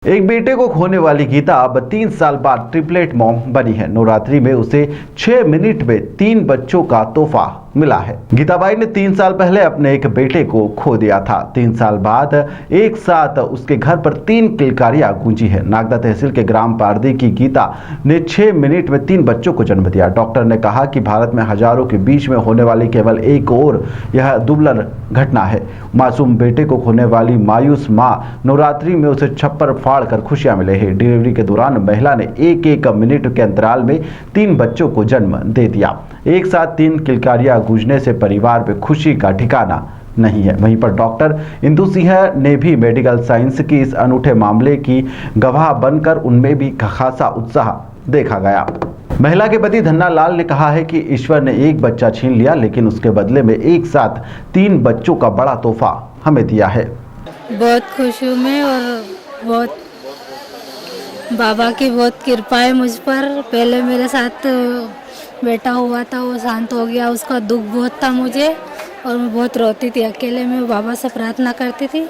एक बेटे को खोने वाली गीता अब 3 साल बाद ट्रिपलेट मॉम बनी है। नवरात्रि में उसे 6 मिनट में 3 बच्चों का तोहफा मिला है। गीताबाई ने 3 साल पहले अपने एक बेटे को खो दिया था। 3 साल बाद एक साथ उसके घर पर 3 किलकारियां गूंजी है। नागदा तहसील के ग्राम पारदी की गीता ने 6 मिनट में 3 बच्चों को जन्म दिया। डॉक्टर ने कहा कि भारत में हजारों के बीच में होने वाली केवल एक और यह दुर्लभ घटना है। मासूम बेटे को खोने वाली मायूस मां नवरात्रि में उसे छप्पर फाड़ कर खुशियां मिले हैं। डिलीवरी के दौरान महिला ने एक मिनट के अंतराल में 3 बच्चों को जन्म दे दिया। एक साथ 3 किलकारियां गूंजने से परिवार में खुशी का ठिकाना नहीं है। वहीं पर डॉक्टर इंदु सिंह ने भी मेडिकल साइंस की इस अनूठे मामले की गवाह बनकर उनमें भी खासा उत्साह देखा गया। महिला के पति धन्ना लाल ने कहा है कि ईश्वर ने एक बच्चा छीन लिया, लेकिन उसके बदले में एक साथ 3 बच्चों का बड़ा तोहफा हमें दिया है। बहुत खुश हूँ मैं और बहुत बाबा की बहुत कृपा है मुझ पर। पहले मेरे साथ बेटा हुआ था, वो शांत हो गया, उसका दुख बहुत था मुझे और मैं बहुत रोती थी। अकेले में बाबा से प्रार्थना करती थी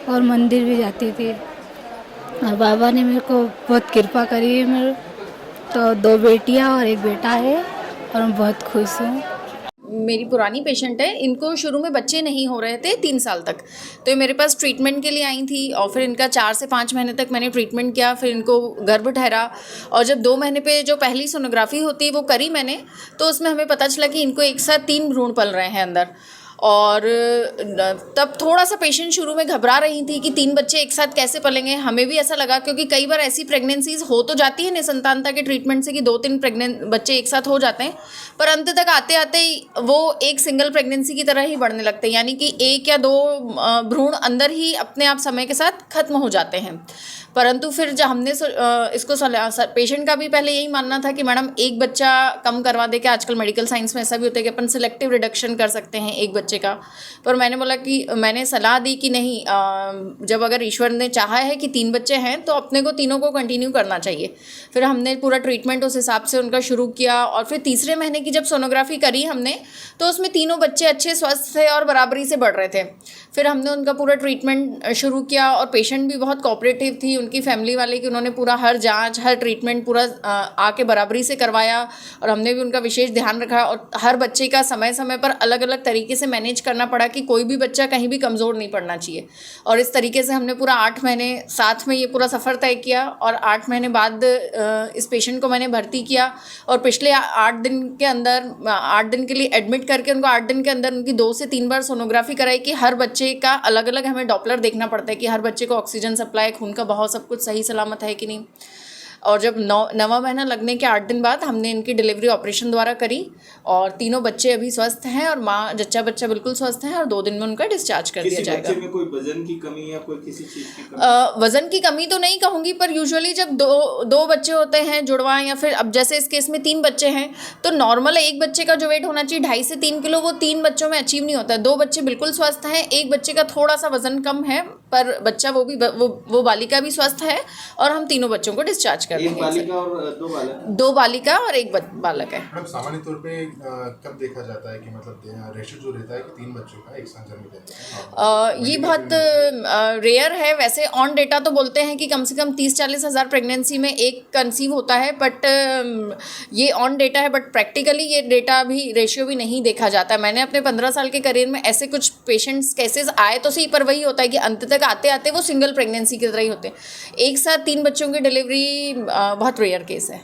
और मंदिर भी जाती थी और बाबा ने मेरे को बहुत कृपा करी है। मेरे तो 2 बेटियां और 1 बेटा है और मैं बहुत खुश हूँ। मेरी पुरानी पेशेंट है, इनको शुरू में बच्चे नहीं हो रहे थे 3 साल तक, तो ये मेरे पास ट्रीटमेंट के लिए आई थी और फिर इनका 4 से 5 महीने तक मैंने ट्रीटमेंट किया। फिर इनको गर्भ ठहरा और जब 2 महीने पे जो पहली सोनोग्राफी होती है वो करी मैंने, तो उसमें हमें पता चला कि इनको एक साथ 3 भ्रूण पल रहे हैं अंदर। और तब थोड़ा सा पेशेंट शुरू में घबरा रही थी कि 3 बच्चे एक साथ कैसे पलेंगे। हमें भी ऐसा लगा, क्योंकि कई बार ऐसी प्रेगनेंसीज हो तो जाती है निसंतानता के ट्रीटमेंट से कि 2-3 बच्चे एक साथ हो जाते हैं, पर अंत तक आते आते वो एक सिंगल प्रेगनेंसी की तरह ही बढ़ने लगते हैं, यानी कि 1 या 2 भ्रूण अंदर ही अपने आप समय के साथ खत्म हो जाते हैं। परंतु फिर जब हमने इसको पेशेंट का भी पहले यही मानना था कि मैडम एक बच्चा कम करवा दे के, आजकल मेडिकल साइंस में ऐसा भी होता है कि अपन सिलेक्टिव रिडक्शन कर सकते हैं एक बच्चे का। पर मैंने बोला कि मैंने सलाह दी कि नहीं, जब अगर ईश्वर ने चाहा है कि 3 बच्चे हैं तो अपने को तीनों को कंटिन्यू करना चाहिए। फिर हमने पूरा ट्रीटमेंट उस हिसाब से उनका शुरू किया और फिर तीसरे महीने की जब सोनोग्राफी करी हमने, तो उसमें तीनों बच्चे अच्छे स्वस्थ थे और बराबरी से बढ़ रहे थे। फिर हमने उनका पूरा ट्रीटमेंट शुरू किया और पेशेंट भी बहुत कोऑपरेटिव थी, उनकी फैमिली वाले कि उन्होंने पूरा हर जांच हर ट्रीटमेंट पूरा आके बराबरी से करवाया और हमने भी उनका विशेष ध्यान रखा। और हर बच्चे का समय समय पर अलग अलग तरीके से मैनेज करना पड़ा कि कोई भी बच्चा कहीं भी कमज़ोर नहीं पड़ना चाहिए। और इस तरीके से हमने पूरा 8 महीने साथ में ये पूरा सफ़र तय किया और 8 महीने बाद इस पेशेंट को मैंने भर्ती किया और पिछले 8 दिन के अंदर 8 दिन के लिए एडमिट करके उनको 8 दिन के अंदर उनकी 2 से 3 बार सोनोग्राफी कराई कि हर बच्चे का अलग अलग हमें डॉपलर देखना पड़ता है कि हर बच्चे को ऑक्सीजन सप्लाई, खून का बहाव सब कुछ सही सलामत है कि नहीं। और जब 9वां महीना लगने के 8 दिन बाद हमने इनकी डिलीवरी ऑपरेशन द्वारा करी और तीनों बच्चे अभी स्वस्थ हैं और माँ जच्चा बच्चा बिल्कुल स्वस्थ हैं और 2 दिन में उनका डिस्चार्ज कर दिया जाएगा। बच्चे में कोई वजन की कमी या कोई किसी चीज़ की कमी? वजन की कमी तो नहीं कहूँगी, पर यूजुअली जब दो बच्चे होते हैं जुड़वा, या फिर अब जैसे इस केस में 3 बच्चे हैं, तो नॉर्मल एक बच्चे का जो वेट होना चाहिए 2.5 से 3 किलो, वो 3 बच्चों में अचीव नहीं होता है। 2 बच्चे बिल्कुल स्वस्थ हैं, एक बच्चे का थोड़ा सा वजन कम है, पर बच्चा वो बालिका भी स्वस्थ है और हम तीनों बच्चों को डिस्चार्ज कर देंगे। 2 बालिका और 1 बालक है। मैडम सामान्य तौर पे कब देखा जाता है कि मतलब रेशियो जो रहता है कि 3 बच्चों का एक साथ जन्म देना है? ये बहुत रेयर है। वैसे ऑन डेटा तो बोलते हैं कि कम से कम 30-40 हज़ार प्रेगनेंसी में एक कंसीव होता है, बट ये ऑन डेटा है, बट प्रैक्टिकली ये डेटा भी रेशियो भी नहीं देखा जाता। मैंने अपने 15 साल के करियर में ऐसे कुछ पेशेंट्स केसेस आए तो सही, पर वही होता है कि अंत तक आते आते वो सिंगल प्रेगनेंसी की तरह ही होते हैं। एक साथ 3 बच्चों की डिलीवरी बहुत रेयर केस है।